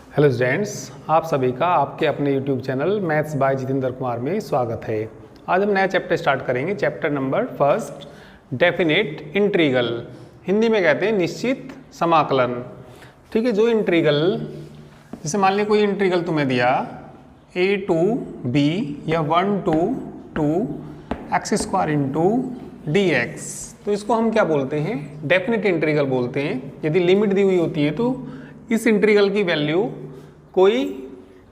Hello students, आप सभी का आपके अपने YouTube channel maths by Jitendra Kumar में स्वागत है। आज हम नया चैप्टर स्टार्ट करेंगे। Chapter number first, definite integral. Hindi में कहते हैं निश्चित समाकलन। ठीक है, जो इंटीग्रल, जैसे मान लिया कोई इंटीग्रल तुम्हें दिया a टू b या 1 to 2 x² इंटू dx, तो इसको हम क्या बोलते हैं? डेफिनेट इंटीग्रल बोलते हैं। यदि लिमिट दी हुई होती है तो इस इंटीग्रल की वैल्यू कोई,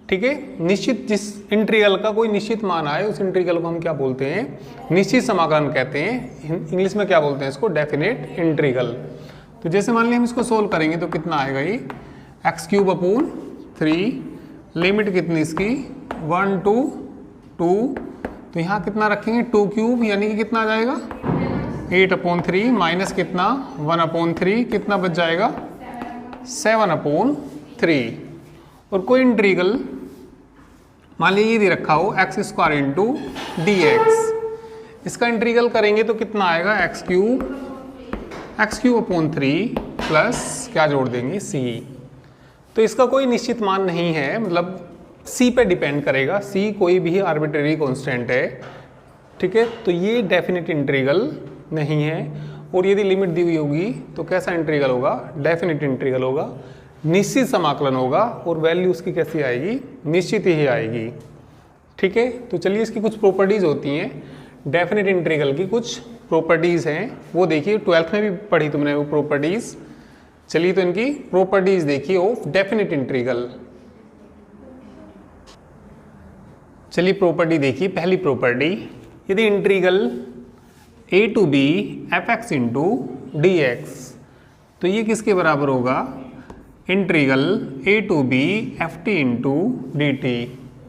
ठीक है, निश्चित, जिस इंटीग्रल का कोई निश्चित मान आए उस इंटीग्रल को हम क्या बोलते हैं? निश्चित समाकलन कहते हैं। इंग्लिश में क्या बोलते हैं इसको? Definite integral. तो जैसे मान लिया हम इसको सोल्व करेंगे तो कितना आएगा ये x³/3, लिमिट कितनी इसकी 1 to 2, तो यहाँ कितना रखेंगे 2³ यानी कि कितना आ जाएगा 8/3 माइनस कितना 1/3, कितना बच जाएगा 7/3। और कोई इंटीग्रल मान लीजिए ये दे रखा हो x² इंटू dx, इसका इंटीग्रल करेंगे तो कितना आएगा x³ प्लस क्या जोड़ देंगे c। तो इसका कोई निश्चित मान नहीं है, मतलब c पे डिपेंड करेगा। c कोई भी आर्बिट्रेरी कांस्टेंट है, ठीक है। तो ये डेफिनेट इंटीग्रल नहीं है। और यदि लिमिट दी हुई होगी तो कैसा इंटीग्रल होगा? डेफिनेट इंटीग्रल होगा, निश्चित समाकलन होगा। और वैल्यू उसकी कैसी आएगी? निश्चित ही आएगी, ठीक है। तो चलिए इसकी कुछ प्रॉपर्टीज होती हैं, डेफिनेट इंटीग्रल की कुछ प्रॉपर्टीज हैं, वो देखिए। 12th में भी पढ़ी तुमने वो प्रॉपर्टीज। चलिए तो इनकी प्रॉपर्टीज देखिए ऑफ डेफिनेट इंटीग्रल। चलिए प्रॉपर्टी देखिए। पहली प्रॉपर्टी, यदि integral a to b fx into dx, तो ये किसके बराबर होगा? Integral a to b ft into dt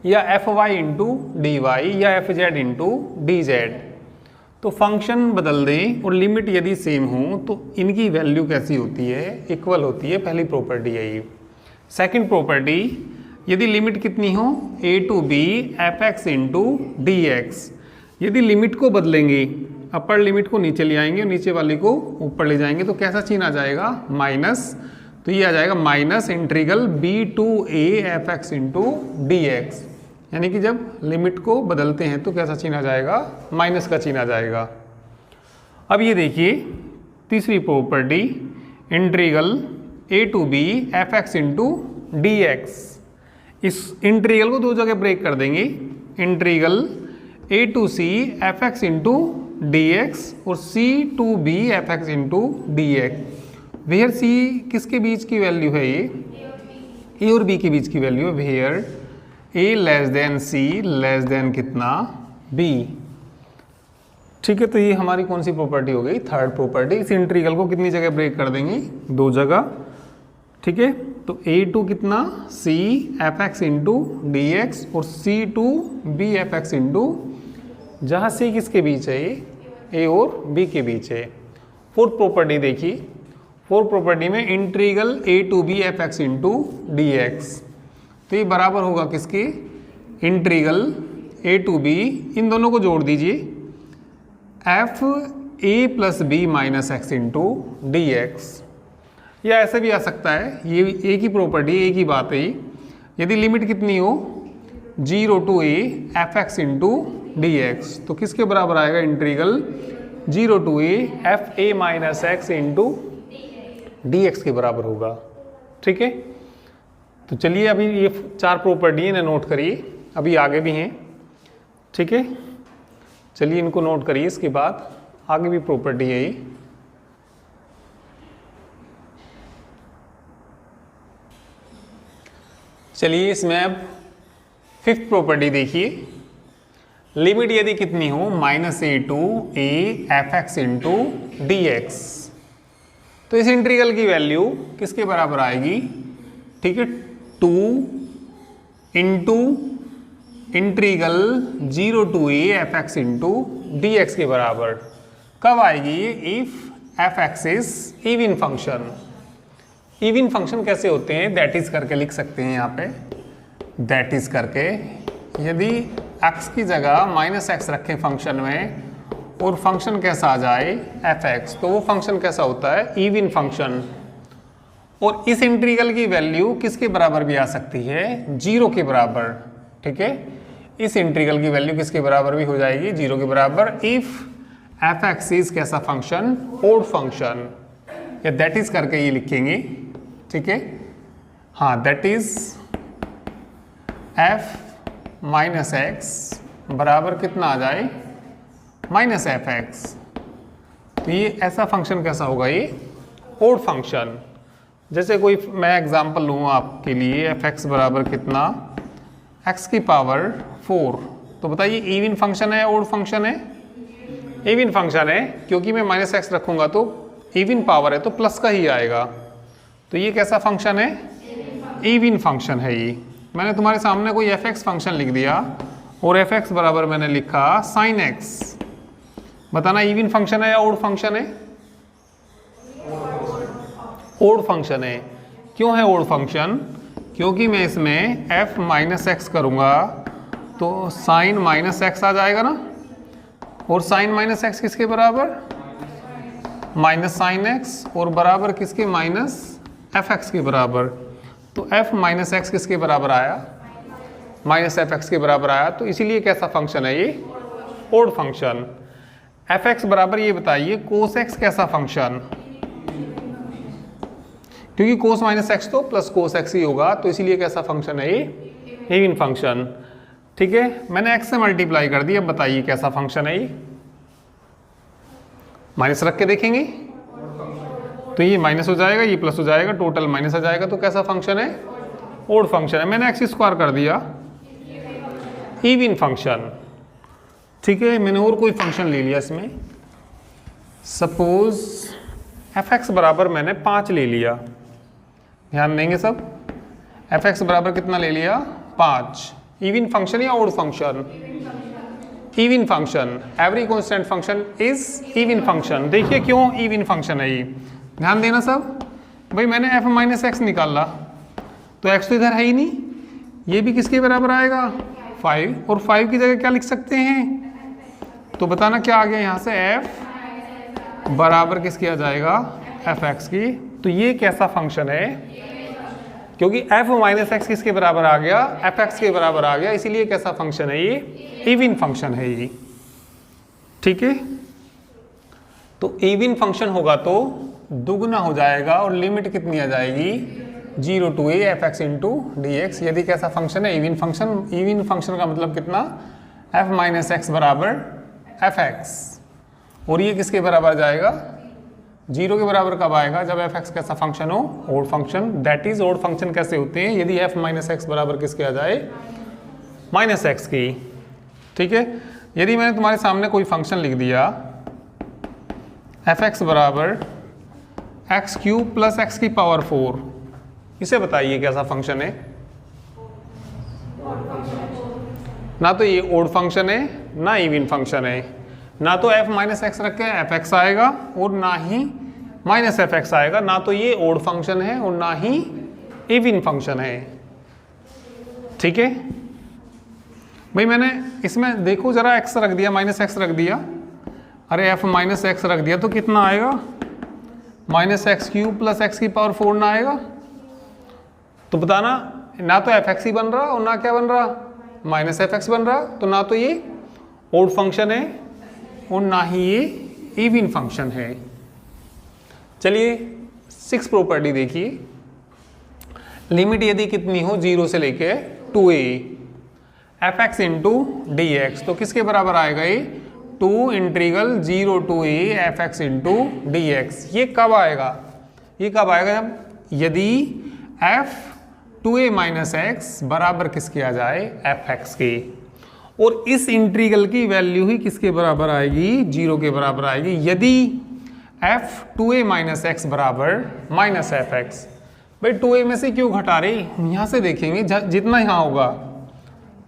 या fy इंटू dy या fz इंटू dz। तो फंक्शन बदल दें और लिमिट यदि सेम हो तो इनकी वैल्यू कैसी होती है? इक्वल होती है। पहली प्रॉपर्टी है ये। सेकेंड प्रॉपर्टी, यदि लिमिट कितनी हो a to b fx into dx, यदि लिमिट को बदलेंगे, अपर लिमिट को नीचे ले आएंगे और नीचे वाले को ऊपर ले जाएंगे, तो कैसा चिन्ह आ जाएगा? माइनस। तो ये आ जाएगा minus integral b to a fx into dx, यानी कि जब लिमिट को बदलते हैं तो कैसा चिन्ह आ जाएगा? माइनस का चिन्ह आ जाएगा। अब ये देखिए तीसरी property, integral a to b fx into dx, इस इंटीग्रल को दो जगह ब्रेक कर देंगे। Integral a to c fx into dx और c to b fx into dx, where c किसके बीच की वैल्यू है? ये a और b के बीच की वैल्यू है। Where a less than c less than कितना? b, ठीक है। तो ये हमारी कौन सी प्रॉपर्टी हो गई? Third property. इस इंटीग्रल को कितनी जगह ब्रेक कर देंगे? दो जगह, ठीक है। तो a टू कितना c fx इंटू dx और c to b fx into, जहाँ c किसके बीच है? ये a और b के बीच है। फोर्थ प्रॉपर्टी देखिए। फोर्थ प्रॉपर्टी में integral a to b fx into dx, तो ये बराबर होगा किसके? इंटीग्रल a टू b, इन दोनों को जोड़ दीजिए, f a plus b minus x into dx। या ऐसे भी आ सकता है, ये एक ही प्रॉपर्टी, एक ही बात है। यदि लिमिट कितनी हो 0 to a fx into dx, तो किसके बराबर आएगा? Integral 0 to a f a minus x into dx के बराबर होगा, ठीक है। तो चलिए अभी ये चार प्रॉपर्टी है ना, नोट करिए। अभी आगे भी हैं, ठीक है। चलिए इनको नोट करिए, इसके बाद आगे भी प्रॉपर्टी है ये। चलिए इसमें अब फिफ्थ प्रॉपर्टी देखिए। लिमिट यदि कितनी हो -a to a fx into dx, तो इस इंटीग्रल की वैल्यू किसके बराबर आएगी? ठीक है, 2 into integral 0 to a fx into dx के बराबर। कब आएगी ये? If fx is even function. Even function कैसे होते हैं? दैट इज करके लिख सकते हैं यहाँ पे, दैट इज करके। यदि x की जगह -x रखें फंक्शन में और फंक्शन कैसा आ जाए? fx, तो वो फंक्शन कैसा होता है? Even function. और इस इंटीग्रल की वैल्यू किसके बराबर भी आ सकती है, 0 के बराबर। ठीक है, इस इंटीग्रल की वैल्यू किसके बराबर भी हो जाएगी, 0 के बराबर, इफ एफ एक्स इज कैसा फंक्शन, ओड फंक्शन, या दैट इज करके ये लिखेंगे। ठीक है, हाँ, that is F minus x बराबर कितना आ जाए, माइनस एफ एक्स। तो ये ऐसा फंक्शन कैसा होगा, ये ओड फंक्शन। जैसे कोई मैं एग्जांपल लूँ आपके लिए, एफ एक्स बराबर कितना, एक्स की पावर 4। तो बताइए इवन फंक्शन है या ओड फंक्शन है, इवन फंक्शन है, क्योंकि मैं माइनस एक्स रखूँगा तो इवन पावर है तो प्लस का ही आएगा। तो ये कैसा फंक्शन है, इवन फंक्शन है ये। मैंने तुम्हारे सामने कोई एफ एक्स फंक्शन लिख दिया और एफ एक्स बराबर मैंने लिखा साइन एक्स, बताना इवन फंक्शन है या ओड फंक्शन है, ओड फंक्शन है। क्यों है ओड फंक्शन, क्योंकि मैं इसमें f माइनस एक्स करूँगा तो साइन माइनस एक्स आ जाएगा ना, और साइन माइनस एक्स किसके बराबर, माइनस साइन एक्स, और बराबर किसके, माइनस एफ एक्स के बराबर। तो f माइनस एक्स किसके बराबर आया, माइनस एफ एक्स के बराबर आया। तो इसीलिए कैसा फंक्शन है ये, ओड फंक्शन। एफ एक्स बराबर ये बताइए कोस एक्स कैसा फंक्शन, क्योंकि कोस माइनस एक्स तो प्लस कोस एक्स ही होगा, तो इसीलिए कैसा फंक्शन है ये, इवन फंक्शन। ठीक है, मैंने एक्स से मल्टीप्लाई कर दिया, अब बताइए कैसा फंक्शन है ये, माइनस रख के देखेंगे तो ये माइनस हो जाएगा, ये प्लस हो जाएगा, टोटल माइनस आ जाएगा, तो कैसा फंक्शन है, ओड फंक्शन है। मैंने एक्स स्क्वायर कर दिया, इवन फंक्शन। ठीक है, मैंने और कोई फंक्शन ले लिया इसमें, सपोज एफ एक्स बराबर मैंने 5 ले लिया, ध्यान देंगे सब, एफ एक्स बराबर कितना ले लिया, 5। इवन फंक्शन या odd function, even function. Every constant function is even function. देखिए क्यों इवन फंक्शन है ये, ध्यान देना सब। भाई मैंने एफ माइनस एक्स निकाला तो एक्स तो इधर है ही नहीं, ये भी किसके बराबर आएगा, 5, और 5 की जगह क्या लिख सकते हैं, तो बताना क्या आ गया यहाँ से, f बराबर किसकी आ जाएगा, एफ एक्स की। तो ये कैसा फंक्शन है, क्योंकि f माइनस एक्स किसके बराबर आ गया, एफ एक्स के बराबर आ गया, इसीलिए कैसा फंक्शन है ये, इवन फंक्शन है ये। ठीक है, तो इवन फंक्शन होगा तो दुगना हो जाएगा और लिमिट कितनी आ जाएगी, 0 to a f x into D x. यदि कैसा फंक्शन है, इवन फंक्शन। इवन फंक्शन का मतलब कितना, f माइनस एक्स बराबर एफ एक्स, और ये किसके बराबर जाएगा, 0 के बराबर कब आएगा, जब एफ एक्स कैसा फंक्शन हो, odd function. That is odd function कैसे होते हैं, यदि f माइनस एक्स बराबर किसके आ जाए, माइनस एक्स की। ठीक है, यदि मैंने तुम्हारे सामने कोई फंक्शन लिख दिया एफ एक्स बराबर एक्स क्यूब प्लस एक्स की पावर 4, इसे बताइए कैसा फंक्शन है, ना तो ये ओड फंक्शन है ना इवन फंक्शन है, ना तो f माइनस एक्स रख के एफ एक्स आएगा और ना ही माइनस एफ एक्स आएगा, ना तो ये ओड फंक्शन है और ना ही इवन फंक्शन है। ठीक है भाई, मैंने इसमें देखो जरा x रख दिया, माइनस एक्स रख दिया, अरे f माइनस एक्स रख दिया तो कितना आएगा, minus x cube plus x की पावर 4 ना आएगा। तो बताना, ना तो एफ एक्स ही बन रहा और ना क्या बन रहा, माइनस एफ एक्स बन रहा, तो ना तो ये ओड फंक्शन है और ना ही ये इवन फंक्शन है। चलिए 6 प्रॉपर्टी देखिए, लिमिट यदि कितनी हो 0 से लेके 2a F x into D x, तो किसके बराबर आएगा ये, 2 integral 0 to a f x into D x. ये कब आएगा, ये कब आएगा, जब यदि f 2a माइनस एक्स बराबर किसके आ जाए, एफ एक्स के, और इस इंटीग्रल की वैल्यू ही किसके बराबर आएगी, 0 के बराबर आएगी, यदि f 2a माइनस एक्स बराबर माइनस एफ एक्स। भाई 2a में से क्यों घटा रही, यहाँ से देखेंगे जितना यहाँ होगा,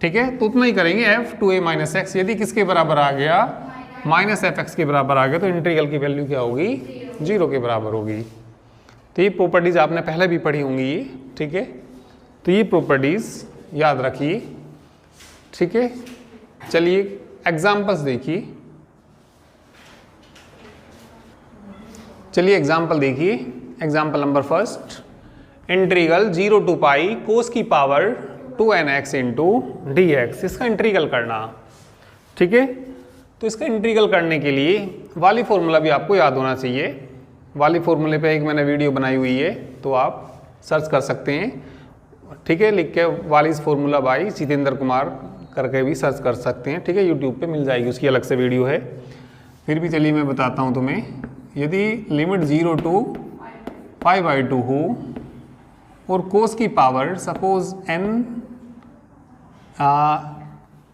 ठीक है, तो उतना ही करेंगे, f 2a माइनस एक्स यदि किसके बराबर आ गया, माइनस एफ एक्स के बराबर आ गया, तो इंटीग्रल की वैल्यू क्या होगी, 0 के बराबर होगी। तो ये प्रॉपर्टीज आपने पहले भी पढ़ी होंगी, ठीक है, तो ये प्रॉपर्टीज याद रखिए। ठीक है, चलिए एग्जाम्पल्स देखिए, चलिए एग्जाम्पल देखिए। Example number first, integral 0 to pi cos की power 2nx into D X, इसका इंटीग्रल करना। ठीक है, तो इसका इंटीग्रल करने के लिए वाली फॉर्मूला भी आपको याद होना चाहिए। वाली फॉर्मूले पे एक मैंने वीडियो बनाई हुई है, तो आप सर्च कर सकते हैं। ठीक है, लिख के वालीज फॉर्मूला बाई जितेंद्र कुमार करके भी सर्च कर सकते हैं। ठीक है, यूट्यूब पे मिल जाएगी, उसकी अलग से वीडियो है। फिर भी चलिए मैं बताता हूँ तुम्हें। यदि लिमिट 0 टू π/2 हो और कोस की power suppose n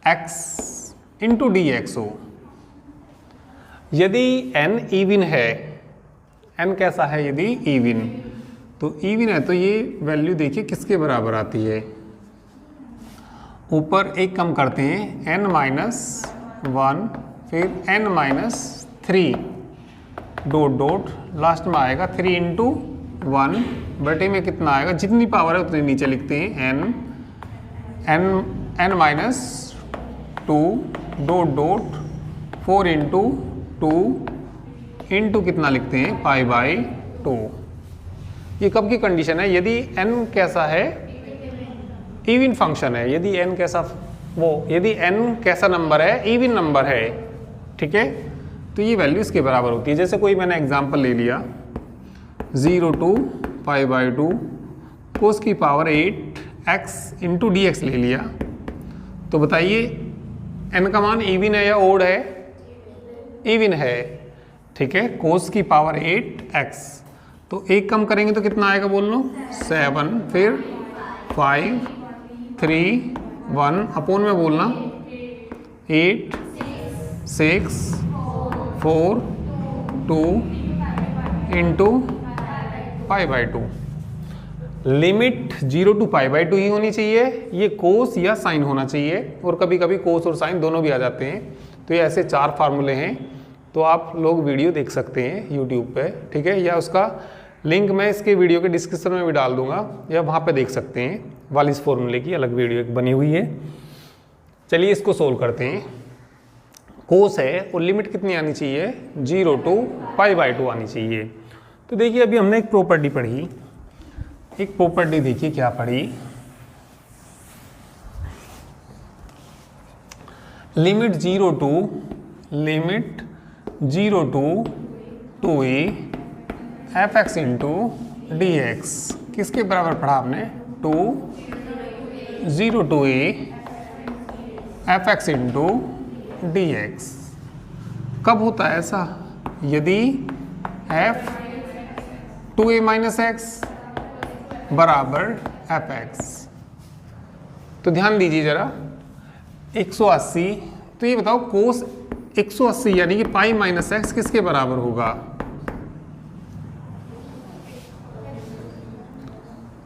x into D x हो, यदि n इवन है, n कैसा है, यदि इवन, तो इवन है तो ये वैल्यू देखिए किसके बराबर आती है। ऊपर एक कम करते हैं, n-1 फिर n-3 डॉट डॉट लास्ट में आएगा 3 इंटू 1 बटे में कितना आएगा, जितनी पावर है उतनी नीचे लिखते हैं n-2 dot dot 4 into 2 into कितना लिखते हैं π/2। ये कब की कंडीशन है, यदि n कैसा है, इवन फंक्शन है। यदि n कैसा यदि n कैसा नंबर है, इवन नंबर है, ठीक है, तो ये वैल्यू इसके बराबर होती है। जैसे कोई मैंने एग्जांपल ले लिया 0 टू π/2 कोस की power 8x into D x ले लिया, तो बताइए n का मान इवन है या ओड है, इवन है। ठीक है, कोस की पावर 8x, तो एक कम करेंगे तो कितना आएगा बोल लो, 7 फिर 5 3 1 अपोन में बोलना 8 6 4 2 इंटू π/2। लिमिट 0 टू π/2 ही होनी चाहिए, ये कोस या साइन होना चाहिए, और कभी कभी कोस और साइन दोनों भी आ जाते हैं। तो ये ऐसे 4 फार्मूले हैं, तो आप लोग वीडियो देख सकते हैं यूट्यूब पे। ठीक है, या उसका लिंक मैं इसके वीडियो के डिस्क्रिप्शन में भी डाल दूंगा, या वहाँ पे देख सकते हैं। वालिस फॉर्मूले की अलग वीडियो एक बनी हुई है। चलिए इसको सोल्व करते हैं। कोस है और लिमिट कितनी आनी चाहिए, 0 टू π/2 आनी चाहिए। तो देखिए अभी हमने एक प्रॉपर्टी पढ़ी, एक प्रॉपर्टी देखिए क्या पढ़ी, limit 0 to 2a fx into D x, किसके बराबर पढ़ा आपने, 0 to a fx into D x. कब होता है ऐसा, यदि f 2a माइनस एक्स बराबर fx। तो ध्यान दीजिए जरा, 180, तो ये बताओ कोस 180 यानी कि पाई माइनस एक्स किसके बराबर होगा,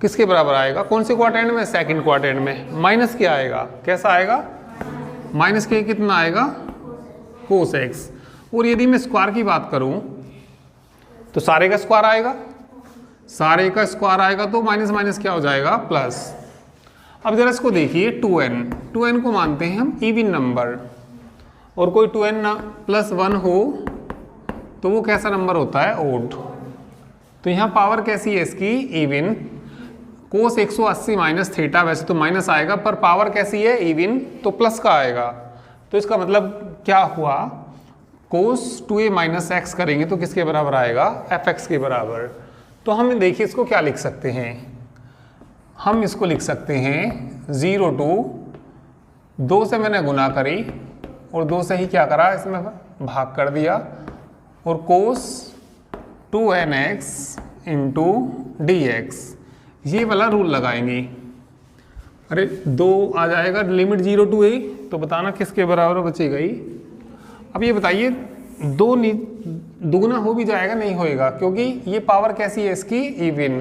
किसके बराबर आएगा, कौन से क्वाड्रेंट में, सेकंड क्वाड्रेंट में। माइनस क्या आएगा, कैसा आएगा, माइनस के कितना आएगा, कोस एक्स। और यदि मैं स्क्वायर की बात करूं तो सारे का स्क्वायर आएगा, सारे का स्क्वायर आएगा तो माइनस माइनस क्या हो जाएगा, प्लस। अब जरा इसको देखिए, 2n को मानते हैं हम इवन नंबर, और कोई 2n प्लस 1 हो तो वो कैसा नंबर होता है, ओड। तो यहाँ पावर कैसी है इसकी, इवन। कोस 180 माइनस थीटा, वैसे तो माइनस आएगा पर पावर कैसी है, इवन, तो प्लस का आएगा। तो इसका मतलब क्या हुआ, कोस 2a माइनस एक्स करेंगे तो किसके बराबर आएगा, fx के बराबर। तो हम देखिए इसको क्या लिख सकते हैं, हम इसको लिख सकते हैं 0 टू 2 से मैंने गुना करी और 2 से ही क्या करा, इसमें भाग कर दिया, और कोस 2nx इंटू डी एक्स, ये वाला रूल लगाएंगे। अरे 2 आ जाएगा, लिमिट 0 टू a, तो बताना किसके बराबर बचेगा ही। अब ये बताइए 2 दुगुना हो भी जाएगा, नहीं होएगा, क्योंकि ये पावर कैसी है इसकी, इवन।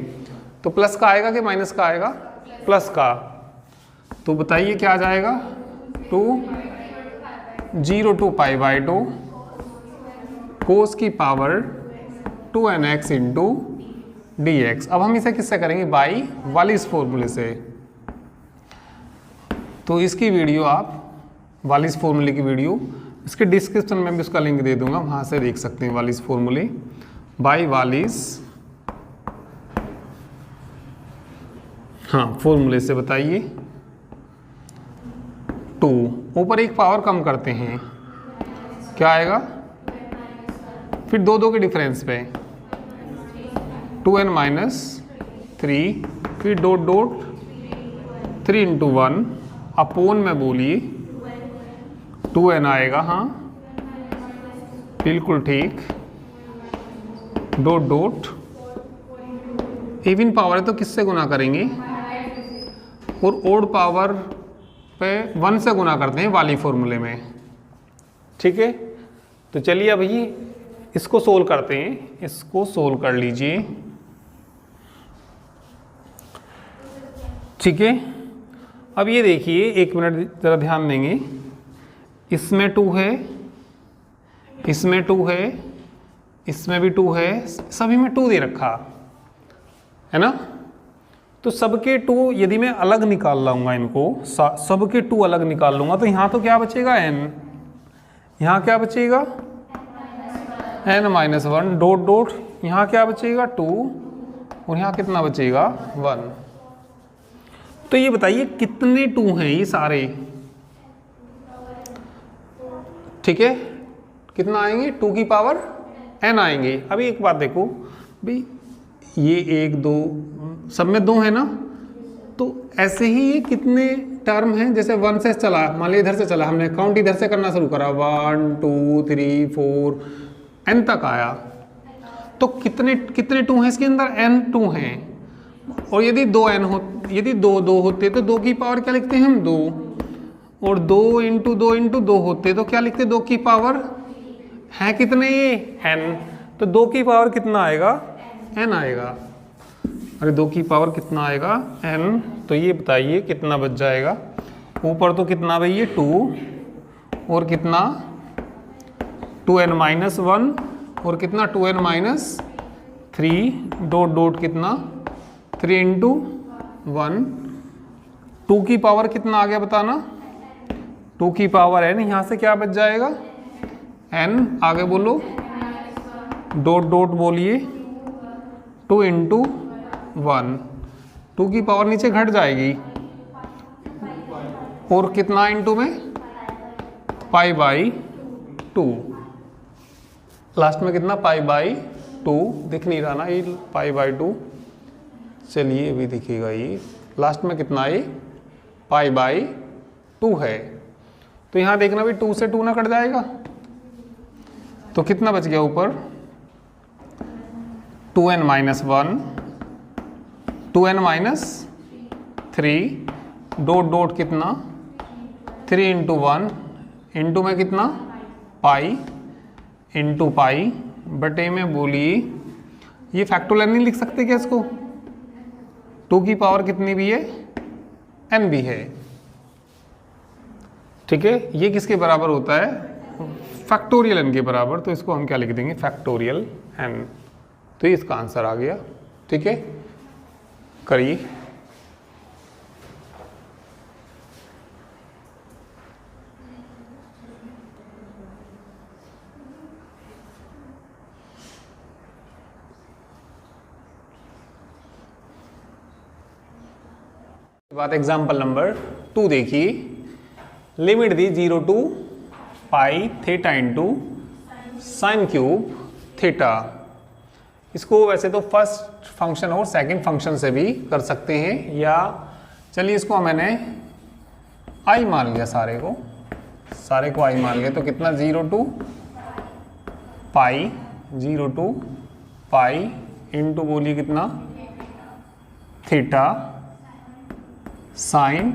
तो प्लस का आएगा कि माइनस का आएगा, प्लस का। तो बताइए क्या आ जाएगा, 0 टू π/2 कोस की power 2nx into D x. अब हम इसे किससे करेंगे, बाई वालिस फॉर्मूले से। तो इसकी वीडियो आप, वालिस फॉर्मूले की वीडियो, इसके डिस्क्रिप्शन में भी उसका लिंक दे दूंगा, वहाँ से देख सकते हैं वालिस फॉर्मूले, बाई वालिस हाँ फॉर्मूले से बताइए। 2 ऊपर एक पावर कम करते हैं, क्या आएगा? फिर दो के डिफरेंस पे 2n - 3, फिर डॉट डॉट 3 × 1 अपोन में बोलिए 2n आएगा। हाँ बिल्कुल ठीक। डॉट डॉट इवन पावर है तो किससे गुना करेंगे? और ओड पावर पे 1 से गुना करते हैं वाली फॉर्मूले में। ठीक है, तो चलिए अभी इसको सोल्व करते हैं। इसको सोल्व कर लीजिए। ठीक है, अब ये देखिए, 1 मिनट ज़रा ध्यान देंगे। इसमें 2 है, इसमें 2 है, इसमें भी 2 है, सभी में 2 दे रखा है ना। तो सबके 2 यदि मैं अलग निकाल लाऊंगा इनको, सबके 2 अलग निकाल लूंगा तो यहाँ तो क्या बचेगा? n। यहाँ क्या बचेगा? n - 1 डॉट डॉट, यहाँ क्या बचेगा? 2 और यहाँ कितना बचेगा? 1। तो ये बताइए कितने 2 हैं ये सारे? ठीक है, कितना आएंगे? 2 की पावर n आएंगे। अभी एक बात देखो भाई, ये 1 2 सब में 2 है ना, तो ऐसे ही ये कितने टर्म हैं? जैसे 1 से चला, मान लीजिए इधर से चला, हमने काउंट इधर से करना शुरू करा, 1 2 3 4 n तक आया, तो कितने 2 हैं इसके अंदर? n 2 हैं। और यदि 2n हो, यदि 2 होते तो 2 की पावर क्या लिखते हैं हम? 2। और 2 × 2 × 2 होते तो क्या लिखते? 2 की पावर है कितने ये? n। तो 2 की पावर कितना आएगा? n आएगा। अरे 2 की पावर कितना आएगा? n। तो ये बताइए कितना बच जाएगा? ऊपर तो कितना भाई ये 2 और कितना 2n - 1 और कितना 2n - 3 डॉट डॉट कितना 3 × 1। 2 की पावर कितना आ गया बताना? 2 की पावर n। यहाँ से क्या बच जाएगा? n। आगे बोलो, डॉट डॉट बोलिए 2 × 1। 2 की पावर नीचे घट जाएगी और कितना इंटू में? π/2। लास्ट में कितना? π/2 दिख नहीं रहा ना, ये π/2। चलिए अभी दिखेगा, ये लास्ट में कितना? ये π/2 है। तो यहाँ देखना भी 2 से 2 ना कट जाएगा, तो कितना बच गया ऊपर? 2n - 1 2n - 3 डॉट डॉट कितना 3 × 1 इंटू में कितना पाई इंटू पाई बटे में बोलिए, ये फैक्टोरियल नहीं लिख सकते क्या इसको? 2 की पावर कितनी भी है? n भी है। ठीक है, ये किसके बराबर होता है? फैक्टोरियल n के बराबर। तो इसको हम क्या लिख देंगे? Factorial n। तो ये इसका आंसर आ गया। ठीक है, करिए। बात एग्जाम्पल नंबर 2 देखिए। Limit the 0 to pi theta into sine cube theta. इसको वैसे तो फर्स्ट फंक्शन और सेकंड फंक्शन से भी कर सकते हैं, या चलिए इसको मैंने आई मान लिया, सारे को आई मान लिया। तो कितना 0 to pi 0 to pi into बोलिए कितना theta sine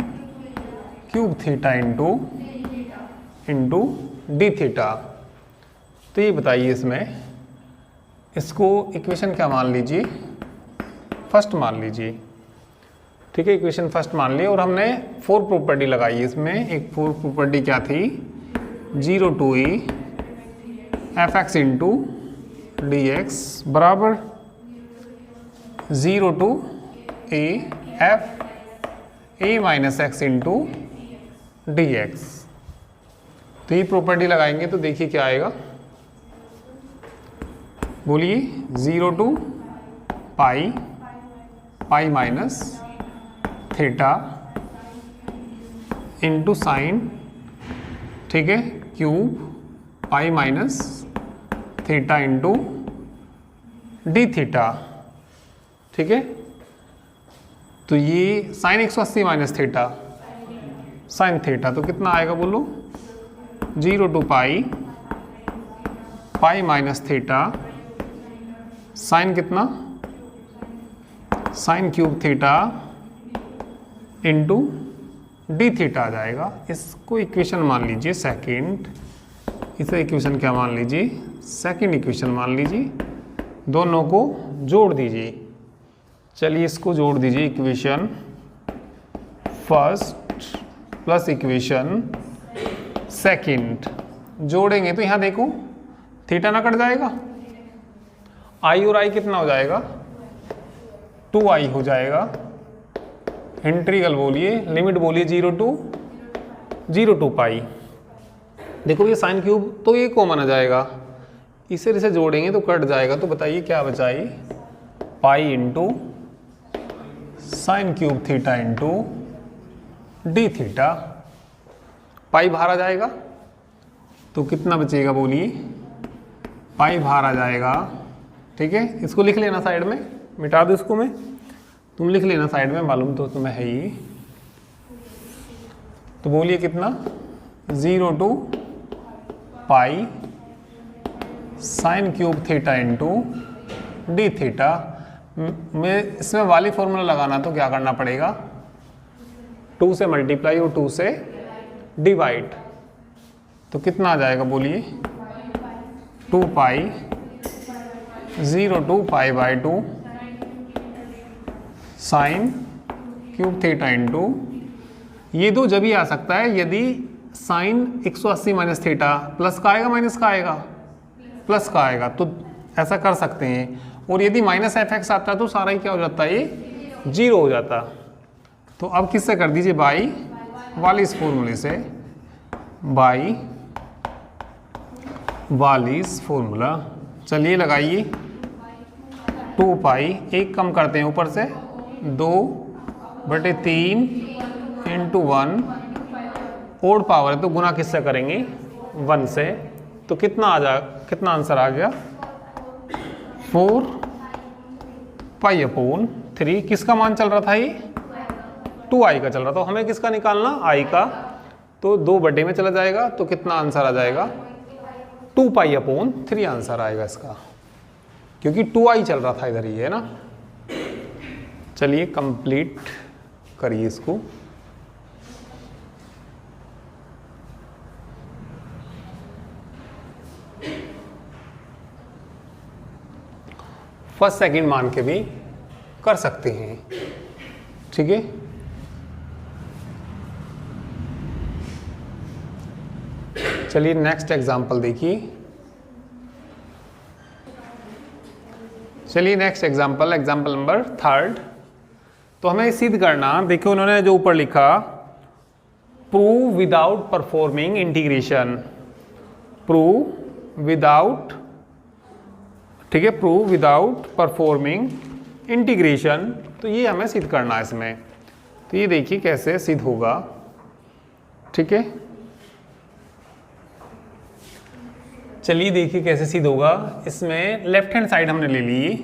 cube theta into D theta. तो ये बताइए इसमें, इसको इक्वेशन क्या मान लीजिए? फर्स्ट मान लीजिए। ठीक है, इक्वेशन फर्स्ट मान ली और हमने 4 प्रॉपर्टी लगाई है इसमें। एक 4 प्रॉपर्टी क्या थी? 0 to a fx into D x बराबर 0 to a f a minus x into D x. तो ये प्रॉपर्टी लगाएंगे तो देखिए क्या आएगा, बोलिए 0 to pi minus theta into sine, ठीक है, cube pi minus theta into D theta, ठीक है। तो ये sine 180 minus theta sine theta, तो कितना आएगा बोलो, 0 to pi pi minus theta sine कितना, sine cube theta into D theta आ जाएगा। इसको इक्वेशन मान लीजिए सेकंड, इसे इक्वेशन क्या मान लीजिए, सेकंड इक्वेशन मान लीजिए, दोनों को जोड़ दीजिए। चलिए इसको जोड़ दीजिए, equation first plus equation second जोड़ेंगे तो यहाँ देखो थीटा ना कट जाएगा, आई और आई कितना हो जाएगा, 2i हो जाएगा। इंटीग्रल बोलिए, लिमिट बोलिए 0 टू पाई। देखो ये साइन क्यूब तो ये कॉमन आ जाएगा, इसे जोड़ेंगे तो कट जाएगा। तो बताइए क्या बचाई, pi into sine cube theta into D theta, pi बाहर आ जाएगा तो कितना बचेगा बोलिए, पाई बाहर आ जाएगा, ठीक है। इसको लिख लेना साइड में, मिटा दो इसको, मैं तुम लिख लेना साइड में, मालूम तो तुम्हें है ही। तो बोलिए कितना, 0 to pi sine cube theta into D theta. मैं इसमें वाली फॉर्मूला लगाना तो क्या करना पड़ेगा, 2 से मल्टीप्लाई और 2 से डिवाइड, तो कितना आ जाएगा बोलिए, 2 pi 0 to pi by 2 sine cube theta into, ये दो जब ही आ सकता है यदि साइन 180 माइनस थीटा प्लस का आएगा माइनस का आएगा, प्लस का आएगा, तो ऐसा कर सकते हैं। और यदि माइनस एफ एक्स आता है तो सारा ही क्या हो जाता है, ये 0 हो जाता। तो अब किससे कर दीजिए, बाई वाली इस फॉर्मूले से, बाई वाली इस फॉर्मूला। चलिए लगाइए, 2 पाई, एक कम करते हैं ऊपर से, 2/3 इंटू 1, ओड पावर है तो गुना किससे करेंगे, 1 से। तो कितना आ जा, कितना आंसर आ गया, 4 पाई अपॉन 3। किसका मान चल रहा था ये, 2i का चल रहा था। तो हमें किसका निकालना, i का, तो 2 बटे में चला जाएगा, तो कितना आंसर आ जाएगा, 2 पाई अपॉन 3 आंसर आएगा इसका, क्योंकि 2i चल रहा था इधर ही, है ना। चलिए कंप्लीट करिए इसको। फर्स्ट सेकंड मान के भी कर सकते हैं, ठीक है। चलिए नेक्स्ट एग्जांपल देखिए। चलिए नेक्स्ट एग्जांपल, एग्जांपल नंबर 3। तो हमें सिद्ध करना, देखिए उन्होंने जो ऊपर लिखा, prove without performing integration, prove without, ठीक है, प्रूव विदाउट परफॉर्मिंग इंटीग्रेशन। तो ये हमें सिद्ध करना है इसमें। तो ये देखिए कैसे सिद्ध होगा, ठीक है। चलिए देखिए कैसे सिद्ध होगा। इसमें लेफ्ट हैंड साइड हमने ले ली।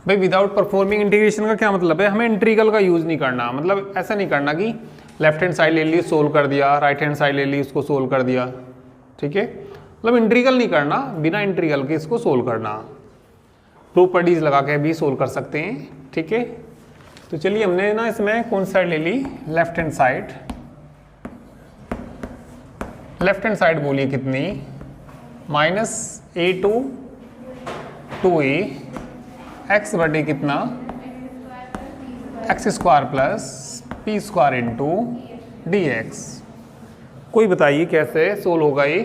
भाई विदाउट परफॉर्मिंग इंटीग्रेशन का क्या मतलब है, हमें इंटीग्रल का यूज नहीं करना। मतलब ऐसा नहीं करना कि लेफ्ट हैंड साइड ले ली सोल्व कर दिया, राइट हैंड साइड ले ली उसको सोल्व कर दिया, ठीक है। मतलब इंटीग्रल नहीं करना, बिना इंटीग्रल के इसको सोल्व करना। प्रॉपर्टीज लगा के भी सोल्व कर सकते हैं, ठीक है। तो चलिए हमने ना इसमें कौन सी साइड ले ली, left hand side. Left hand side बोलिए कितनी, -a टू 2a x बटे कितना, x² plus p² into dx। कोई बताइए कैसे सोल्व होगा ये।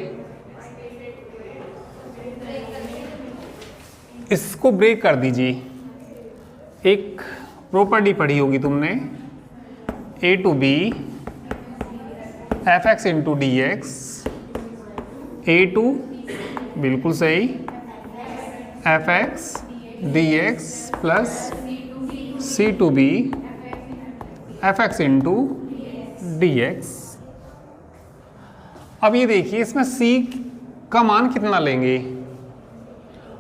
इसको ब्रेक कर दीजिए। एक प्रॉपर्टी पढ़ी होगी तुमने, a to b fx into D x, a to बिल्कुल सही fx dx plus c to b f x into D x. अब ये देखिए इसमें c का मान कितना लेंगे।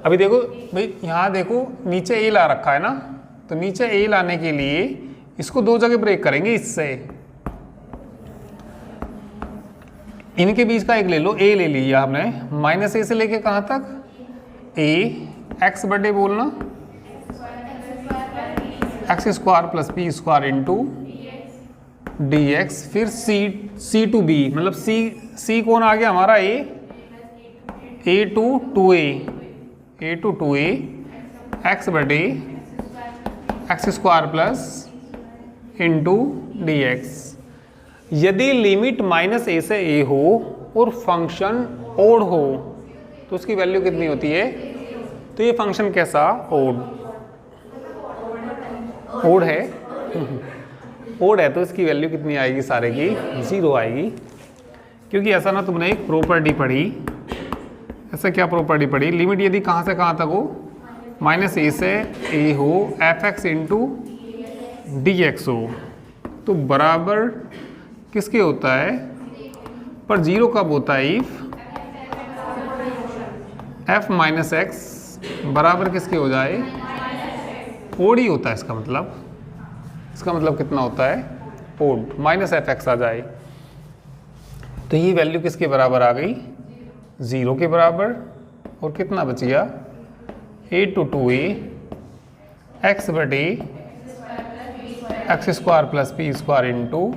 अभी देखो भाई, यहाँ देखो नीचे a ला रखा है ना, तो नीचे a लाने के लिए इसको दो जगह ब्रेक करेंगे इससे। इनके बीच का एक ले लो, a ले लिया हमने, माइनस a से लेके कहाँ तक, a x बटे बोलना x square plus P square into D x, फिर सी टू बी, मतलब सी कौन आ गया हमारा, ए टू टू ए एक्स बटे x square plus into D x. यदि लिमिट माइनस ए से ए हो और फंक्शन ओड हो तो उसकी वैल्यू कितनी होती है, तो ये फंक्शन कैसा, ओड है ओड है, तो इसकी वैल्यू कितनी आएगी, सारे की 0 आएगी। क्योंकि ऐसा ना तुमने एक प्रॉपर्टी पढ़ी, ऐसा क्या प्रॉपर्टी पढ़ी, लिमिट यदि कहाँ से कहाँ तक हो, माइनस ए से ए हो, F x into D x हो, तो बराबर किसके होता है, पर 0 कब होता है, इफ एफ माइनस एक्स बराबर किसके हो जाए, ओड ही होता है। इसका मतलब कितना होता है, ओड, माइनस एफ एक्स आ जाए, तो ये वैल्यू किसके बराबर आ गई, 0 के बराबर। और कितना बच गया, ए टू टू ए एक्स बटे x square plus P square into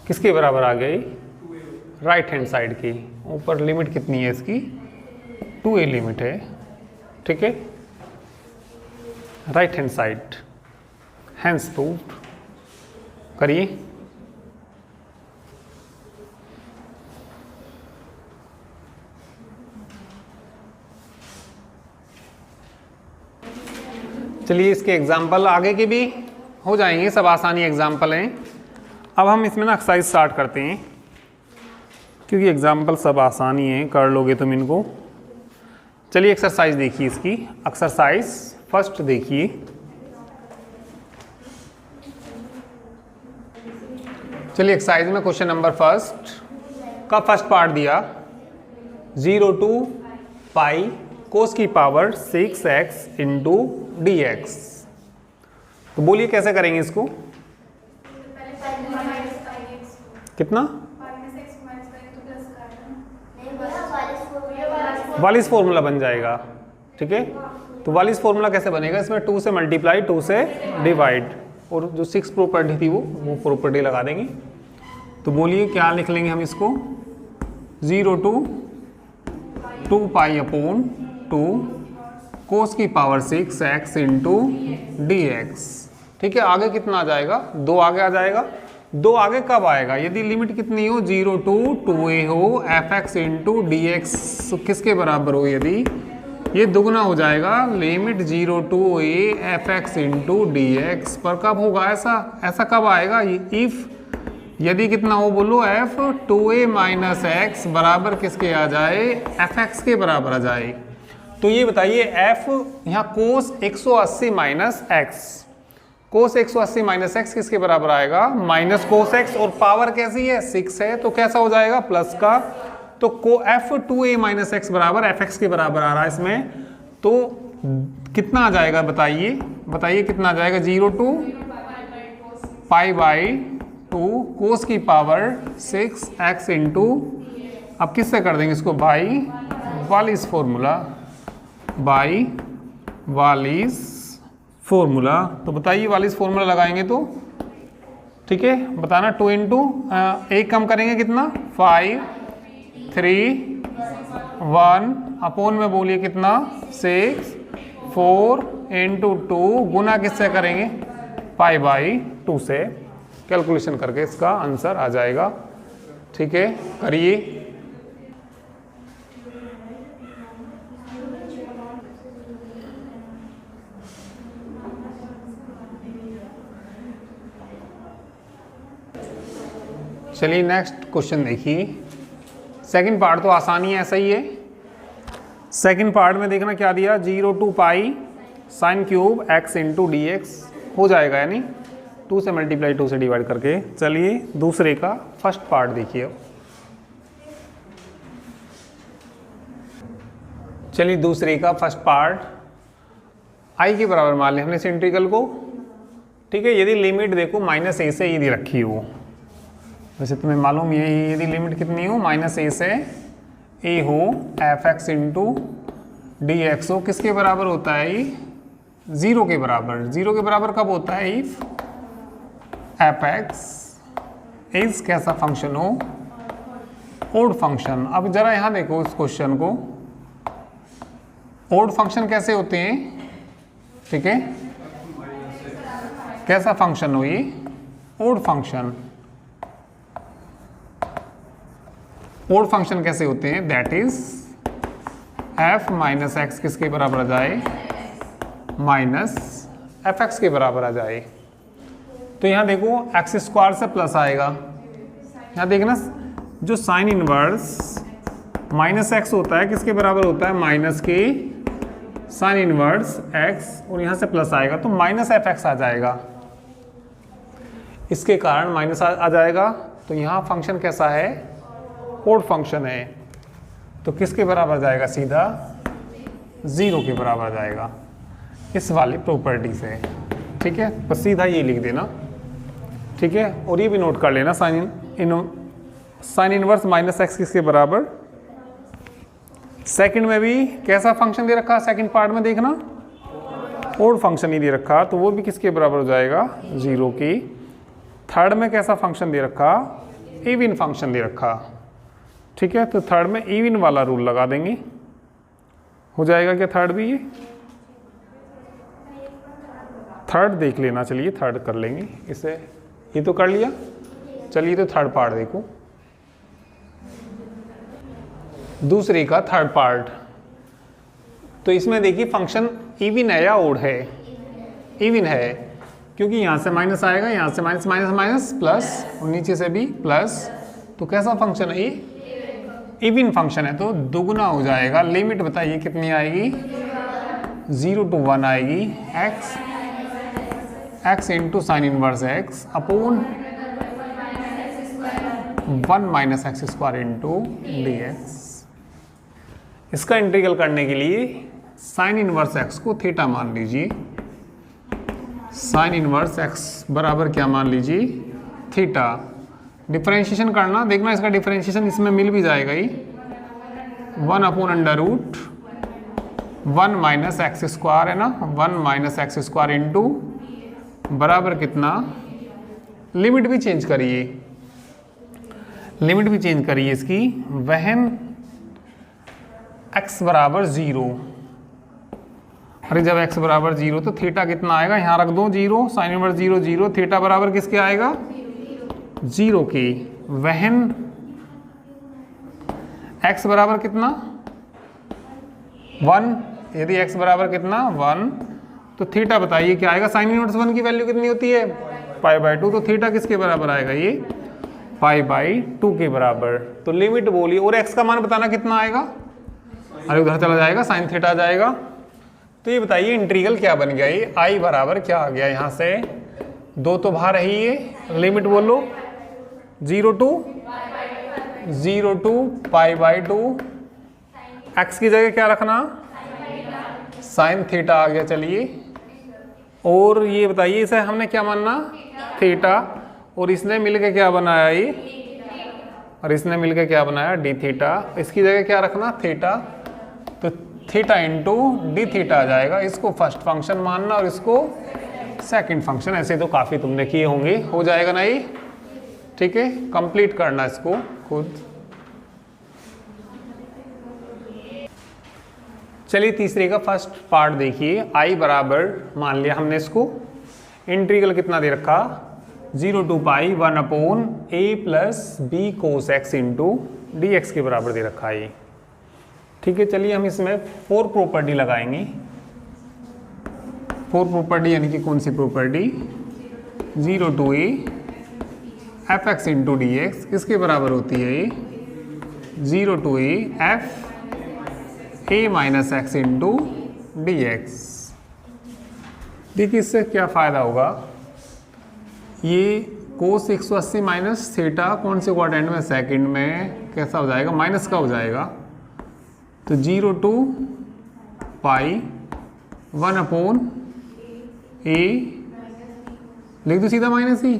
किसके बराबर आ गई, राइट हैंड साइड की। ऊपर लिमिट कितनी है इसकी, 2a लिमिट है, ठीक है, right hand side, hence proved. करिए, चलिए इसके एग्जाम्पल आगे के भी हो जाएंगे, सब आसानी एग्जाम्पल हैं। अब हम इसमें ना एक्सरसाइज स्टार्ट करते हैं, क्योंकि एग्जाम्पल सब आसानी है, कर लोगे तुम इनको। चलिए एक्सरसाइज देखिए इसकी, एक्सरसाइज फर्स्ट देखिए। चलिए एक्सरसाइज में क्वेश्चन नंबर फर्स्ट का फर्स्ट पार्ट दिया, 0 to पाई कोस की power 6x into D x. तो बोलिए कैसे करेंगे इसको, कितना, वालिस फॉर्मूला बन जाएगा, ठीक है। तो वालिस फॉर्मूला कैसे बनेगा, इसमें 2 से मल्टीप्लाई 2 से डिवाइड, और जो 6 प्रॉपर्टी थी वो प्रॉपर्टी लगा देंगे। तो बोलिए क्या लिख लेंगे हम इसको, 0 to 2 पाई अपॉन 2 कोस की power 6x into D x, ठीक है। आगे कितना आ जाएगा, 2 आगे आ जाएगा। 2 आगे कब आएगा, यदि लिमिट कितनी हो, 0 to 2a हो, F x into D x किसके बराबर हो, यदि ये दुगना हो जाएगा, limit 0 to a f x into D x पर कब होगा, ऐसा कब आएगा, इफ यदि कितना हो, बोलो एफ 2a माइनस एक्स बराबर किसके आ जाए, एफ एक्स के बराबर आ जाए। तो ये बताइए एफ यहाँ कोस 180 माइनस एक्स, कोस 180 माइनस एक्स किसके बराबर आएगा, माइनस कोस एक्स, और पावर कैसी है, 6 है, तो कैसा हो जाएगा, प्लस का। तो को एफ 2a माइनस एक्स बराबर एफ एक्स के बराबर आ रहा है इसमें, तो कितना आ जाएगा, बताइए कितना आ जाएगा, 0 to पाई बाई 2 कोस की पावर 6x इंटू, अब किससे कर देंगे इसको, बाई वालिस फॉर्मूला। तो बताइए वालिस फॉर्मूला लगाएंगे तो, ठीक है, बताना, 2 इंटू एक कम करेंगे कितना, 5 3 1 अपॉन में बोलिए कितना, 6 4 इंटू 2 गुना किससे करेंगे, पाई बाई 2 से। कैलकुलेशन करके इसका आंसर आ जाएगा, ठीक है, करिए। चलिए नेक्स्ट क्वेश्चन देखिए, सेकंड पार्ट तो आसानी है, ऐसा ही है। सेकंड पार्ट में देखना क्या दिया, 0 to pi sine cube x into D x हो जाएगा, यानी 2 से मल्टीप्लाई 2 से डिवाइड करके। चलिए दूसरे का फर्स्ट पार्ट देखिए अब। चलिए दूसरे का फर्स्ट पार्ट, आई के बराबर मान लिया हमने इस इंटीग्रल को, ठीक है। यदि लिमिट देखो -a से यदि रखी हो, वैसे तुम्हें मालूम ये यदि लिमिट कितनी हो, -a से a हो, f(x) इंटू डी एक्स हो, किसके बराबर होता है ये? 0 के बराबर। 0 के बराबर कब होता है? इफ f(x) इज कैसा फंक्शन हो? Odd function. अब जरा यहां देखो इस क्वेश्चन को, ओड फंक्शन कैसे होते हैं, ठीक है। कैसा फंक्शन हो ये? Odd function. ओड फंक्शन कैसे होते हैं? That is f minus x किसके बराबर आ जाए? माइनस एफ एक्स के बराबर आ जाए। तो यहां देखो एक्स स्क्वायर से प्लस आएगा, यहां देखना जो साइन इनवर्स माइनस एक्स होता है किसके बराबर होता है? माइनस के साइन इनवर्स एक्स, और यहां से प्लस आएगा तो माइनस एफ एक्स आ जाएगा, इसके कारण माइनस आ जाएगा। तो यहाँ फंक्शन कैसा है? ओड फंक्शन है। तो किसके बराबर जाएगा? सीधा 0 के बराबर जाएगा इस वाली प्रॉपर्टी से, ठीक है। बस सीधा ये लिख देना, ठीक है। और ये भी नोट कर लेना, साइन इनवर्स माइनस एक्स किसके बराबर? सेकंड में भी कैसा फंक्शन दे रखा? सेकंड पार्ट में देखना ओड फंक्शन ही दे रखा, तो वो भी किसके बराबर हो जाएगा? 0 की। थर्ड में कैसा फंक्शन दे रखा? इवन फंक्शन दे रखा, ठीक है। तो थर्ड में इवन वाला रूल लगा देंगे, हो जाएगा क्या थर्ड भी? ये थर्ड देख लेना, चलिए थर्ड कर लेंगे इसे, ये तो कर लिया। चलिए तो थर्ड पार्ट देखो, दूसरे का थर्ड पार्ट। तो इसमें देखिए फंक्शन इवन है या ओड है? इवन है, क्योंकि यहाँ से माइनस आएगा, यहाँ से माइनस माइनस माइनस प्लस, और नीचे से भी प्लस। तो कैसा फंक्शन है ये? इवन फंक्शन है, तो दुगुना हो जाएगा। लिमिट बताइए कितनी आएगी? 0 to 1 आएगी। x into sine inverse x upon 1 minus x square into D X. इसका इंटीग्रल करने के लिए साइन इनवर्स x को थीटा मान लीजिए। साइन इनवर्स x बराबर क्या मान लीजिए? थीटा। डिफरेंशिएशन करना, देखना इसका डिफरेंशिएशन इसमें मिल भी जाएगा ही। 1 upon under root 1 minus x square है ना, 1 माइनस एक्स स्क्वायर इंटू बराबर कितना? लिमिट भी चेंज करिए, लिमिट भी चेंज करिए इसकी। वहन x बराबर 0, अरे जब x बराबर 0 तो थीटा कितना आएगा? यहाँ रख दो 0, साइन इनवर्स 0 0, थीटा बराबर किसके आएगा? 0 के। वहन x बराबर कितना? 1, यदि x बराबर कितना? 1, तो थीटा बताइए क्या आएगा? साइन इनवर्स 1 की वैल्यू कितनी होती है? π/2, तो थीटा किसके बराबर आएगा? ये π/2 के बराबर। तो लिमिट बोलिए, और x का मान बताना कितना आएगा? अरे उधर चला जाएगा, साइन थीटा आ जाएगा। तो ये बताइए इंटीग्रल क्या बन गया? ये आई बराबर क्या आ गया? यहाँ से 2 तो बाहर है, ये लिमिट बोलो 0 to π/2। x की जगह क्या रखना? साइन थीटा आ गया। चलिए, और ये बताइए इसे हमने क्या मानना? थीटा। और इसने मिलके क्या बनाया ये? और इसने मिलके क्या बनाया? D theta. इसकी जगह क्या रखना? थीटा। तो थीटा इंटू डी थीटा आ जाएगा। इसको फर्स्ट फंक्शन मानना और इसको सेकंड फंक्शन। ऐसे तो काफ़ी तुमने किए होंगे, हो जाएगा ना ये, ठीक है। कंप्लीट करना इसको खुद। चलिए तीसरे का फर्स्ट पार्ट देखिए। आई बराबर मान लिया हमने इसको, इंटीग्रल कितना दे रखा? 0 to π 1 upon a plus b cos x into D x के बराबर दे रखा है, ठीक है। चलिए हम इसमें 4 प्रॉपर्टी लगाएंगे। 4 प्रॉपर्टी यानी कि कौन सी property? 0 to a f x into D x किसके बराबर होती है? ये 0 to a f a minus x into D x. देखिए इससे क्या फ़ायदा होगा? ये कोस 180 माइनस थीटा कौन से क्वाड्रेंट में, सेकंड में, कैसा हो जाएगा, माइनस का हो जाएगा। तो 0 to पाई 1 अपॉन ए, लिख दो सीधा माइनस ही,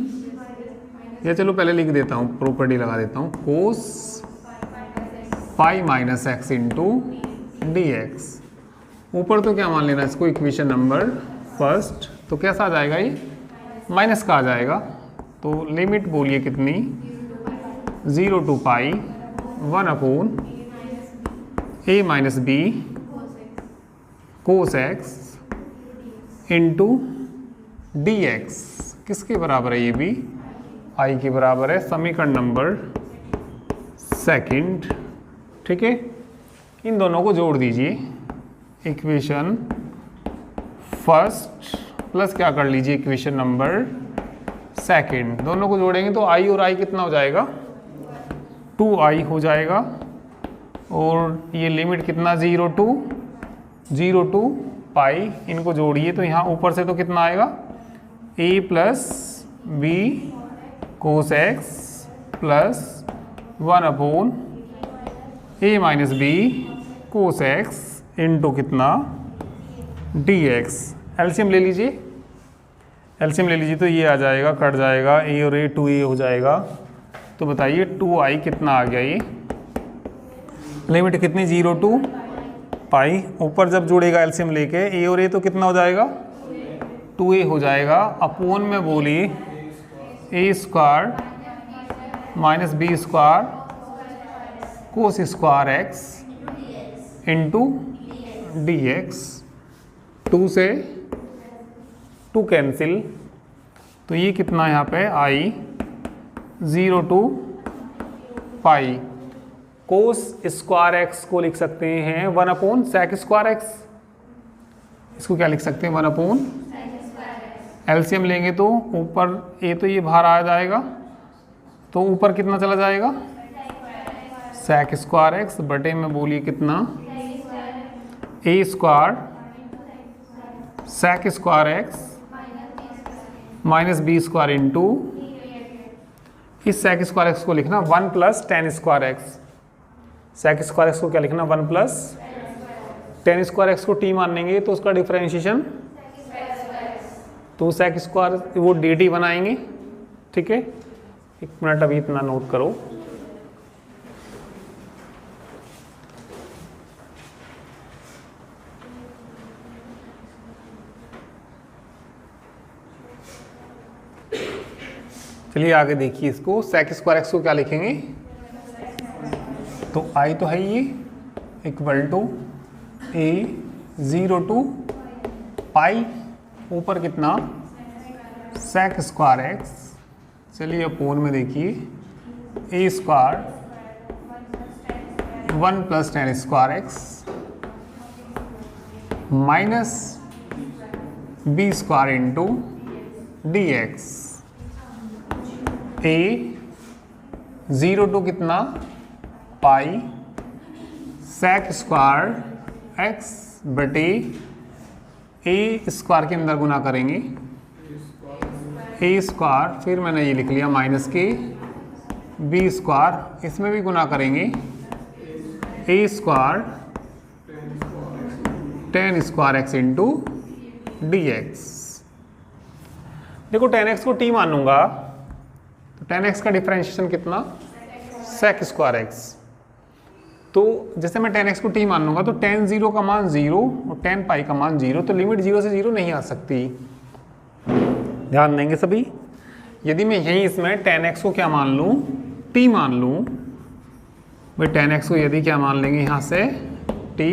या चलो पहले लिख देता हूँ, प्रॉपर्टी लगा देता हूँ, cos pi minus x into D x. ऊपर तो क्या मान लेना इसको, इक्वेशन नंबर फर्स्ट, तो कैसा आ जाएगा ये, माइनस का आ जाएगा। तो लिमिट बोलिए कितनी, 0 to pi 1 upon a minus b cos x into D x, किसके बराबर है, ये भी आई के बराबर है, समीकरण नंबर सेकंड। ठीक है, इन दोनों को जोड़ दीजिए, इक्वेशन फर्स्ट प्लस क्या कर लीजिए, इक्वेशन नंबर सेकंड, दोनों को जोड़ेंगे तो आई और आई कितना हो जाएगा, 2i हो जाएगा। और ये लिमिट कितना, 0 to पाई, इनको जोड़िए तो यहाँ ऊपर से तो कितना आएगा, a plus b cos x plus 1 upon a minus b cos x into कितना, डी एक्स। एलसीएम ले लीजिए, एलसीएम ले लीजिए तो ये आ जाएगा, कट जाएगा, ए और ए 2a हो जाएगा। तो बताइए 2i कितना आ गया, ये लिमिट कितनी, 0 to पाई, ऊपर जब जुड़ेगा एलसीएम लेके ए और ए तो कितना हो जाएगा, 2a हो जाएगा, अपोन में बोली a square minus b square cos square x into D x. 2 से 2 कैंसिल, तो ये कितना यहाँ पे I 0 to pi. Cos square x को लिख सकते हैं 1 अपॉन सेक स्क्वायर एक्स, इसको क्या लिख सकते हैं, 1 अपॉन, एलसीएम लेंगे तो ऊपर ए तो ये बाहर आ जाएगा, तो ऊपर कितना चला जाएगा, सेक स्क्वायर एक्स बटे में बोलिए कितना, a square sec square x minus b square into, इस सेक स्क्वायर एक्स को लिखना 1 plus tan square x, sec square x को क्या लिखना, 1 प्लस टेन स्क्वायर एक्स को टी मान लेंगे तो उसका डिफरेंशिएशन, तो सेक स्क्वायर वो डी टी बनाएंगे। ठीक है, 1 मिनट अभी इतना नोट करो। चलिए आगे देखिए इसको, सेक स्क्वायर एक्स को क्या लिखेंगे, तो आई तो है ये equal to a 0 to pi, ऊपर कितना, सेक स्क्वायर एक्स, चलिए अपोन में देखिए a square 1 plus tan square x minus b square into D x. A 0 to कितना, पाई सेक स्क्वायर एक्स बटे ए स्क्वायर के अंदर गुना करेंगे, ए स्क्वायर, फिर मैंने ये लिख लिया माइनस के बी स्क्वायर, इसमें भी गुना करेंगे, a square tan square x into D x. देखो 10x को टी मानूंगा तो 10x का डिफरेंशिएशन कितना, सेक स्क्वायर एक्स। तो जैसे मैं 10x को t मान लूँगा तो tan 0 का मान 0 और tan पाई का मान 0, तो लिमिट 0 से 0 नहीं आ सकती, ध्यान देंगे सभी। यदि मैं यहीं इसमें tan x को क्या मान लूँ, t मान लूँ, भाई tan x को यदि क्या मान लेंगे यहाँ से t,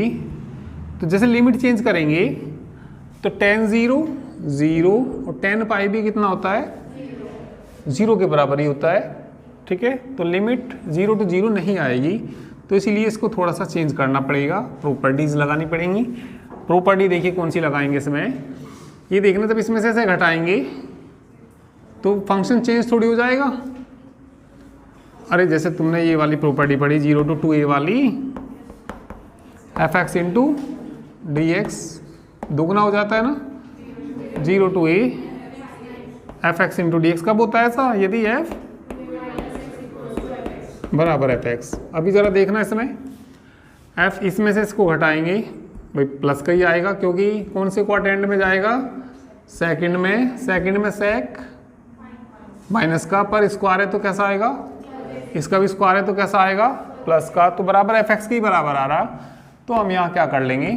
तो जैसे लिमिट चेंज करेंगे तो tan 0 0 और tan पाई भी कितना होता है, 0 के बराबर ही होता है। ठीक है, तो लिमिट 0 to 0 नहीं आएगी, तो इसीलिए इसको थोड़ा सा चेंज करना पड़ेगा, प्रॉपर्टीज लगानी पड़ेंगी। प्रॉपर्टी देखिए कौन सी लगाएंगे इसमें, ये देखना जब इसमें से ऐसे घटाएंगे तो फंक्शन चेंज थोड़ी हो जाएगा। अरे जैसे तुमने ये वाली प्रॉपर्टी पढ़ी 0 to 2a वाली, f(x) इंटू डी एक्स दुगना हो जाता है ना, 0 to a f x into D x कब होता है ऐसा? यदि एफ बराबर एफ एक्स। अभी ज़रा देखना इसमें, एफ इसमें से इसको घटाएंगे भाई प्लस का ही आएगा, क्योंकि कौन से क्वाड्रेंट में जाएगा? सेकंड में। सेकंड में सेक माइनस का, पर स्क्वायर है तो कैसा आएगा? इसका भी स्क्वायर है तो कैसा आएगा? प्लस का। तो बराबर एफ एक्स के ही बराबर आ रहा, तो हम यहाँ क्या कर लेंगे?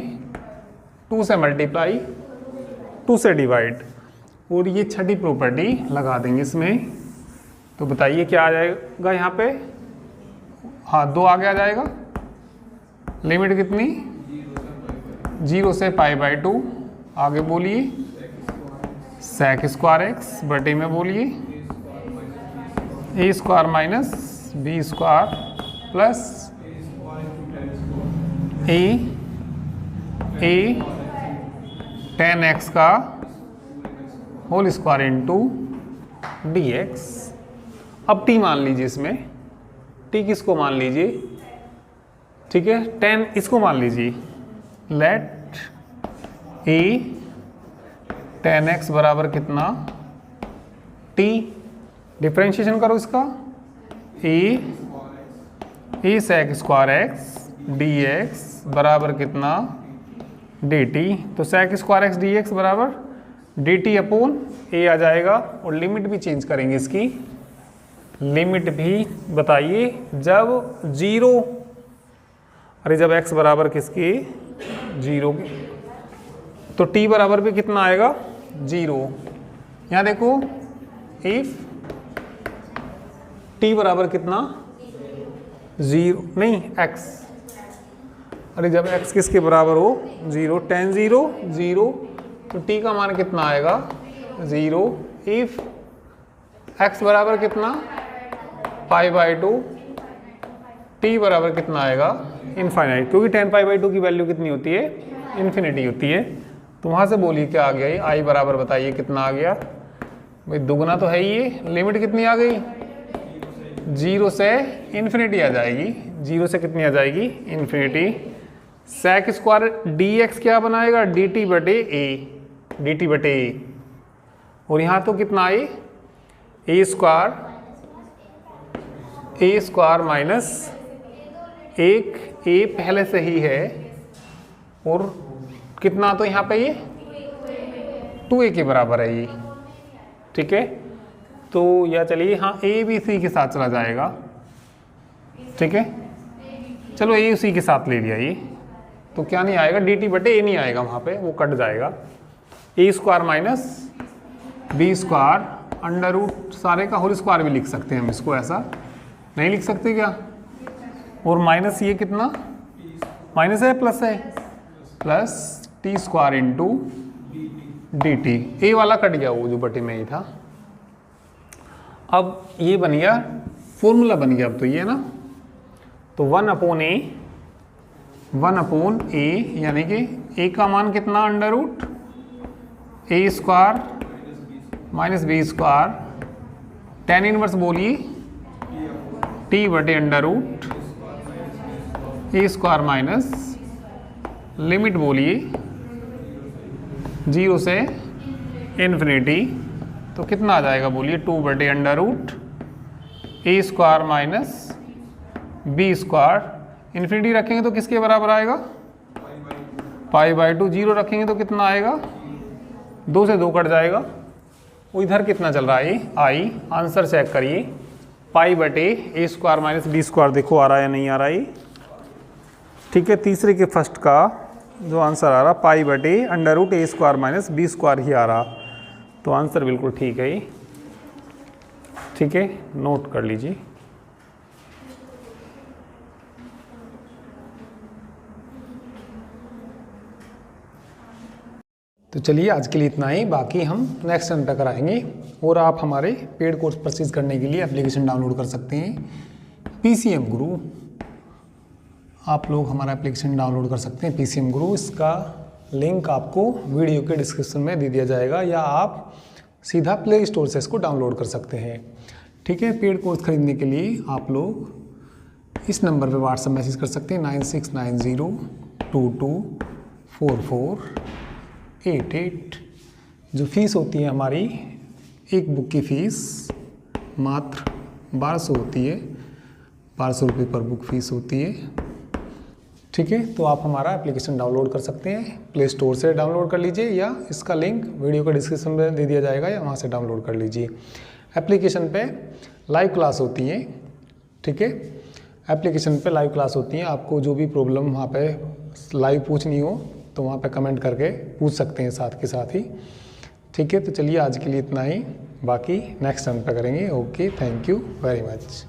2 से मल्टीप्लाई 2 से डिवाइड, और ये छठी प्रॉपर्टी लगा देंगे इसमें। तो बताइए क्या आ जाएगा यहाँ पे? हाँ 2 आगे आ जाएगा। लिमिट कितनी? 0 से π/2। आगे बोलिए सेक स्क्वायर एक्स बटे में बोलिए a square minus b square plus a tan x का whole square into D x. अब t मान लीजिए इसमें, t किसको मान लीजिए? ठीक है, tan इसको मान लीजिए। लेट a tan x बराबर कितना? t, डिफ्रेंशिएशन करो इसका, a sec square x D x बराबर कितना? dt। तो sec square x D x बराबर dt अपॉन a आ जाएगा। और लिमिट भी चेंज करेंगे इसकी, लिमिट भी बताइए जब 0, अरे जब x बराबर किसके? 0 के, तो t बराबर भी कितना आएगा? 0। यहाँ देखो इफ t बराबर कितना? 0 नहीं x, अरे जब x किसके बराबर हो? 0, tan 0 0, तो t का मान कितना आएगा? 0। इफ x बराबर कितना? π/2, t बराबर कितना आएगा? इनफाइनाइट, क्योंकि tan π/2 की वैल्यू कितनी होती है? इन्फिनिटी होती है। तो वहाँ से बोलिए क्या आ गया? ये आई बराबर बताइए कितना आ गया? भाई दुगना तो है ही ये। लिमिट कितनी आ गई? 0 से इन्फिनिटी आ जाएगी। 0 से कितनी आ जाएगी? Infinity. Sec square d x क्या बनाएगा? डी टी बटे ए। और यहाँ तो कितना आई? ए स्क्वायर माइनस एक, ए पहले से ही है, और कितना तो यहाँ पे ये 2a के बराबर है ये। ठीक है, तो या चलिए हाँ a भी सी के साथ चला जाएगा। ठीक है, चलो a उसी के साथ ले लिया ये, तो क्या नहीं आएगा? dt बटे a नहीं आएगा, वहाँ पे वो कट जाएगा। A square minus b square under root सारे का होल स्क्वायर भी लिख सकते हैं हम इसको, ऐसा नहीं लिख सकते क्या? और माइनस ये कितना? माइनस है प्लस है? Plus t square into d t. A वाला कट गया, वो जो बटे में ही था। अब ये बन गया, फॉर्मूला बन गया अब तो ये ना। तो 1/a यानी कि a का मान कितना? Under root a square minus b square, tan inverse बोलिए t बटे under root a square minus limit बोलिए 0 से इन्फिनिटी, तो कितना आ जाएगा बोलिए? 2 बटे under root a square minus b square. Infinity रखेंगे तो किसके बराबर आएगा? π/2। 0 रखेंगे तो कितना आएगा? 2 से 2 कट जाएगा। वो इधर कितना चल रहा है? आई। आंसर चेक करिए, पाई बटे ए स्क्वायर माइनस बी स्क्वायर, देखो आ रहा है या नहीं आ रहा है? ठीक है, तीसरे के फर्स्ट का जो आंसर आ रहा पाई बटे under root a square minus b square ही आ रहा, तो आंसर बिल्कुल ठीक है। ठीक है, नोट कर लीजिए। तो चलिए आज के लिए इतना ही, बाकी हम नेक्स्ट टर्म तक कराएंगे। और आप हमारे पेड कोर्स परचेज करने के लिए एप्लीकेशन डाउनलोड कर सकते हैं PCM गुरु। आप लोग हमारा एप्लीकेशन डाउनलोड कर सकते हैं PCM गुरु। इसका लिंक आपको वीडियो के डिस्क्रिप्शन में दे दिया जाएगा, या आप सीधा प्ले स्टोर से इसको डाउनलोड कर सकते हैं। ठीक है, पेड कोर्स खरीदने के लिए आप लोग इस नंबर पर व्हाट्सएप मैसेज कर सकते हैं 9690224488। जो फीस होती है हमारी एक बुक की फ़ीस मात्र 1200 होती है, 1200 रुपये पर बुक फीस होती है। ठीक है, तो आप हमारा एप्लीकेशन डाउनलोड कर सकते हैं, प्ले स्टोर से डाउनलोड कर लीजिए या इसका लिंक वीडियो का डिस्क्रिप्शन में दे दिया जाएगा या वहाँ से डाउनलोड कर लीजिए। एप्लीकेशन पे लाइव क्लास होती है। ठीक है, एप्लीकेशन पे लाइव क्लास होती है। आपको जो भी प्रॉब्लम वहाँ पे लाइव पूछनी हो तो वहाँ पे कमेंट करके पूछ सकते हैं साथ के साथ ही। ठीक है, तो चलिए आज के लिए इतना ही, बाकी नेक्स्ट टाइम पे करेंगे। Okay, thank you very much.